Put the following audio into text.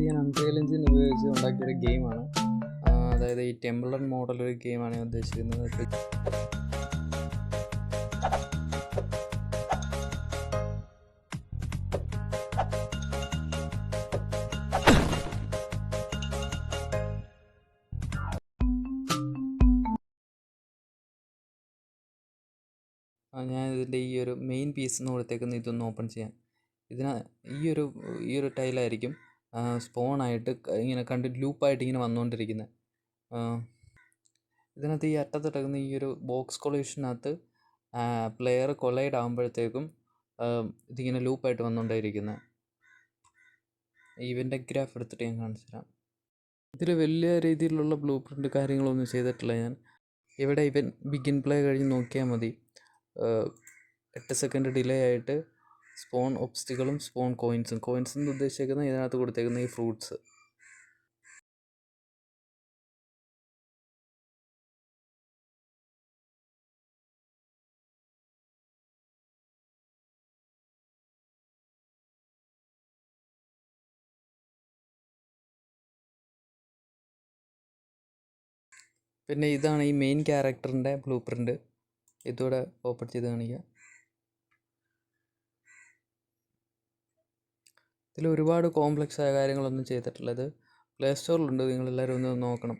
ഞാൻ unreal engine ഉപയോഗിച്ച് ഉണ്ടാക്കിയൊരു ഗെയിമാണ്. അതായത് ഈ ടെമ്പിൾ റൺ മോഡൽ ഒരു ഗെയിമാണ് ഞാൻ ഉദ്ദേശിക്കുന്നത്. ഞാൻ ഇതിൻ്റെ ഈ ഒരു മെയിൻ പീസ് എന്ന് കൊടുത്തേക്കുന്ന ഇതൊന്ന് ഓപ്പൺ ചെയ്യാം. ഈ ഒരു ടൈലായിരിക്കും സ്പോണായിട്ട് ഇങ്ങനെ ലൂപ്പായിട്ട് ഇങ്ങനെ വന്നുകൊണ്ടിരിക്കുന്നത്. ഇതിനകത്ത് ഈ അറ്റത്തിട്ടേക്കുന്ന ഈ ഒരു ബോക്സ് കൊളീഷനകത്ത് പ്ലെയർ കൊളൈഡ് ആകുമ്പോഴത്തേക്കും ഇതിങ്ങനെ ലൂപ്പായിട്ട് വന്നുകൊണ്ടേയിരിക്കുന്നത്. ഇവൻ്റ് ഗ്രാഫ് എടുത്തിട്ട് ഞാൻ കാണിച്ചു തരാം. ഇതിൽ വലിയ രീതിയിലുള്ള ബ്ലൂ പ്രിൻ്റ് കാര്യങ്ങളൊന്നും ചെയ്തിട്ടില്ല ഞാൻ. ഇവിടെ ബിഗിൻ പ്ലേ കഴിഞ്ഞ് നോക്കിയാൽ മതി. 8 സെക്കൻഡ് ഡിലേ ആയിട്ട് സ്പോൺ ഒബ്സ്റ്റിക്കളും സ്പോൺ കോയിൻസ് ഉദ്ദേശിക്കുന്നത് ഇതിനകത്ത് കൊടുത്തേക്കുന്ന ഈ ഫ്രൂട്ട്സ്. പിന്നെ ഇതാണ് ഈ മെയിൻ ക്യാരക്ടറിൻ്റെ ബ്ലൂ പ്രിൻ്റ്. ഇതൂടെ ഓപ്പൺ ചെയ്ത് കാണിക്കുക. ഇതിൽ ഒരുപാട് കോംപ്ലക്സ് ആയ കാര്യങ്ങളൊന്നും ചെയ്തിട്ടുള്ളത്. പ്ലേ സ്റ്റോറിലുണ്ട്, നിങ്ങളെല്ലാവരും ഒന്ന് നോക്കണം.